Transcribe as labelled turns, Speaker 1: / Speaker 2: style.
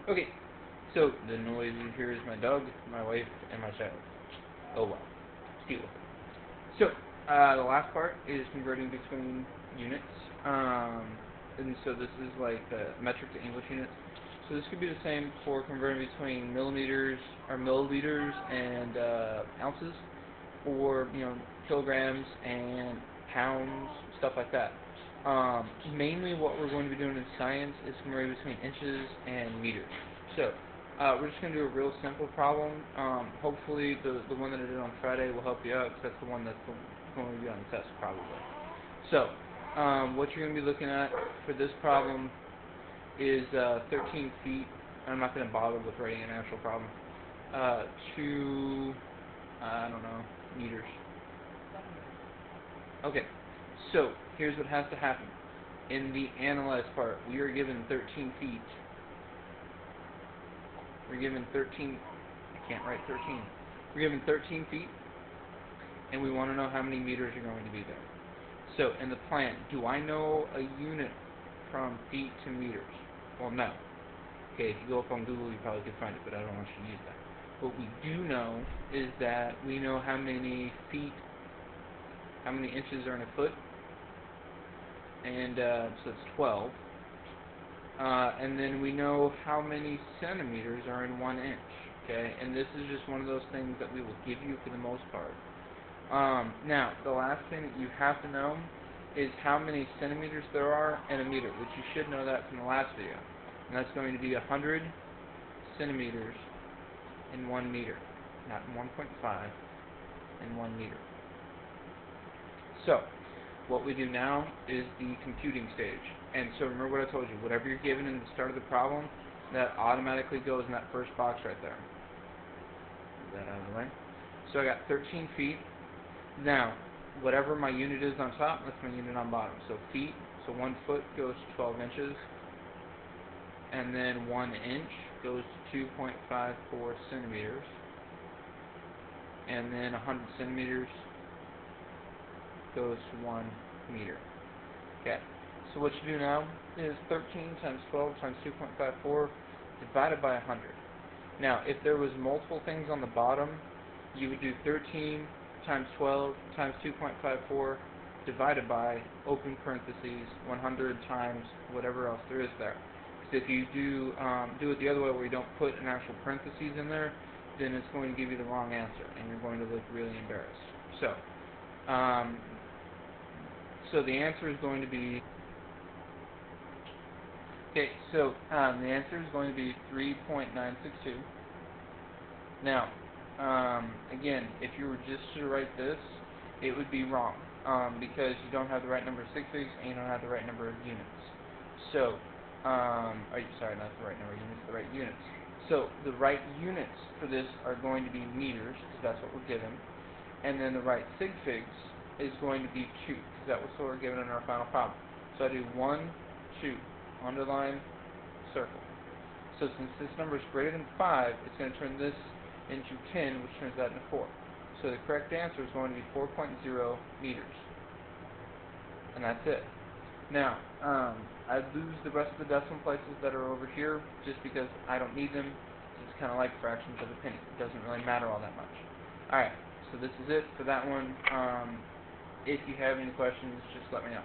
Speaker 1: Okay, so the noise you hear is my dog, my wife, and my child. Oh well, deal with it. So, the last part is converting between units. And so this is like the metric to English units. So this could be the same for converting between millimeters or milliliters and ounces, or kilograms and pounds, stuff like that. Mainly, what we're going to be doing in science is converting between inches and meters. So we're just going to do a real simple problem. Hopefully, the one that I did on Friday will help you out, because that's the one that's going to be on the test probably. So what you're going to be looking at for this problem is 13 feet. I'm not going to bother with writing an actual problem. To I don't know, meters. Okay, so here's what has to happen. In the analyze part, we are given 13 feet. We're given 13. I can't write 13. We're given 13 feet, and we want to know how many meters are going to be there. So in the plan, do I know a unit from feet to meters? Well, no. Okay, if you go up on Google, you probably could find it, but I don't want you to use that. What we do know is that we know how many feet, how many inches are in a foot, and so it's 12. And then we know how many centimeters are in 1 inch. Okay, and this is just one of those things that we will give you for the most part. Now, the last thing that you have to know is how many centimeters there are in a meter, which you should know that from the last video. And that's going to be 100 centimeters in 1 meter, not in 1.5, in 1 meter. So, what we do now is the computing stage. And so remember what I told you, whatever you're given in the start of the problem, that automatically goes in that first box right there. Get that out of the way. So I got 13 feet. Now, whatever my unit is on top, that's my unit on bottom. So feet, so 1 foot goes to 12 inches. And then 1 inch goes to 2.54 centimeters. And then 100 centimeters goes to 1 meter. Okay, so what you do now is 13 times 12 times 2.54 divided by 100. Now, if there was multiple things on the bottom, you would do 13 times 12 times 2.54 divided by, open parentheses, 100 times whatever else there is there. Because if you do it the other way, where you don't put an actual parentheses in there, then it's going to give you the wrong answer, and you're going to look really embarrassed. So the answer is going to be, okay, so the answer is going to be 3.962. Now, again, if you were just to write this, it would be wrong, because you don't have the right number of sig figs, and you don't have the right number of units. So, sorry, not the right number of units, the right units. So the right units for this are going to be meters, because that's what we're given, and then the right sig figs is going to be 2, because that was what we're given in our final problem. So I do 1, 2, underline, circle. So since this number is greater than 5, it's going to turn this into 10, which turns that into 4. So the correct answer is going to be 4.0 meters. And that's it. Now, I lose the rest of the decimal places that are over here just because I don't need them. It's kind of like fractions of a penny. It doesn't really matter all that much. Alright, so this is it for that one. If you have any questions, just let me know.